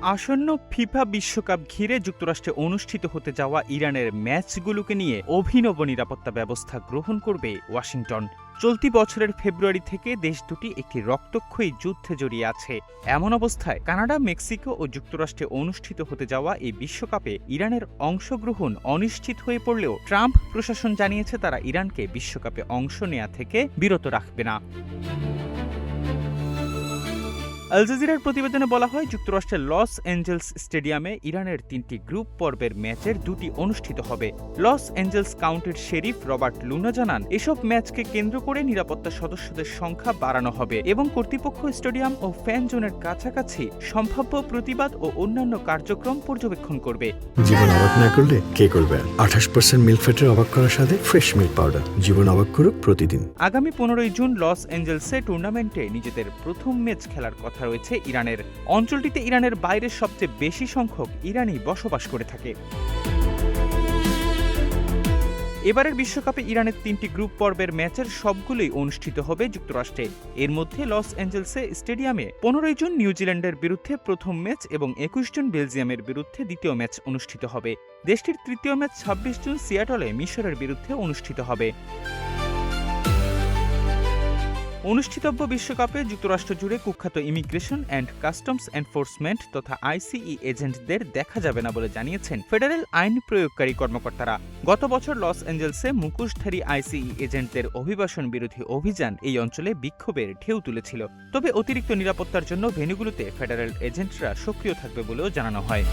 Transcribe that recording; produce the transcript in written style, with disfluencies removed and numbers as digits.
আসন্ন ফিফা বিশ্বকাপ ঘিরে যুক্তরাষ্ট্রে অনুষ্ঠিত হতে যাওয়া ইরানের ম্যাচগুলোকে নিয়ে অভিনব নিরাপত্তা ব্যবস্থা গ্রহণ করবে ওয়াশিংটন। চলতি বছরের ফেব্রুয়ারি থেকে দেশ দুটি একটি রক্তক্ষয়ী যুদ্ধে জড়িয়ে আছে। এমন অবস্থায় কানাডা, মেক্সিকো ও যুক্তরাষ্ট্রে অনুষ্ঠিত হতে যাওয়া এই বিশ্বকাপে ইরানের অংশগ্রহণ অনিশ্চিত হয়ে পড়লেও ট্রাম্প প্রশাসন জানিয়েছে তারা ইরানকে বিশ্বকাপে অংশ নেওয়া থেকে বিরত রাখবে না। আল জাজিরার প্রতিবেদনে বলা হয়, যুক্তরাষ্ট্রের লস অ্যাঞ্জেলস স্টেডিয়ামে ইরানের 3টি গ্রুপ পর্বের ম্যাচের 2টি অনুষ্ঠিত হবে। লস অ্যাঞ্জেলস কাউন্টির শেরিফ রবার্ট লুনা জানান, এসব ম্যাচকে কেন্দ্র করে নিরাপত্তা সদস্যদের সংখ্যা বাড়ানো হবে এবং কর্তৃপক্ষ স্টেডিয়াম ও ফ্যান জোনের কাছাকাছি সম্ভাব্য প্রতিবাদ ও অন্যান্য কার্যক্রম পর্যবেক্ষণ করবে। জীবন অবাক না করলে কে করবে? 28% মিল্ক ফ্যাটের অবাক করার সাথে ফ্রেশ মিল্ক পাউডার। জীবন অবাক করুক প্রতিদিন। আগামী 15 জুন লস অ্যাঞ্জেলসে টুর্নামেন্টে নিজেদের প্রথম ম্যাচ খেলার কথা রয়েছে ইরানের। অঞ্চলটিতে ইরানের বাইরের সবচেয়ে বেশি সংখ্যক ইরানি বসবাস করে থাকে। এবারের বিশ্বকাপে ইরানের 3টি গ্রুপ পর্বের ম্যাচের সবগুলোই অনুষ্ঠিত হবে যুক্তরাষ্ট্রে। এর মধ্যে লস অ্যাঞ্জেলসে স্টেডিয়ামে 15 জুন নিউজিল্যান্ডের বিরুদ্ধে প্রথম ম্যাচ এবং 21 জুন বেলজিয়ামের বিরুদ্ধে দ্বিতীয় ম্যাচ অনুষ্ঠিত হবে। দেশটির তৃতীয় ম্যাচ 26 জুন সিয়াটলে মিশরের বিরুদ্ধে অনুষ্ঠিত হবে। অনুষ্ঠিতব্য বিশ্বকাপে যুক্তরাষ্ট্র জুড়ে কুখ্যাত ইমিগ্রেশন অ্যান্ড কাস্টমস এনফোর্সমেন্ট তথা আইসিই এজেন্টদের দেখা যাবে না বলে জানিয়েছেন ফেডারেল আইন প্রয়োগকারী কর্মকর্তারা। গত বছর লস অ্যাঞ্জেলসে মুখোশধারী আইসিই এজেন্টদের অভিবাসন বিরোধী অভিযান এই অঞ্চলে বিক্ষোভের ঢেউ তুলেছিল। তবে অতিরিক্ত নিরাপত্তার জন্য ভেন্যুগুলোতে ফেডারেল এজেন্টরা সক্রিয় থাকবে বলেও জানানো হয়।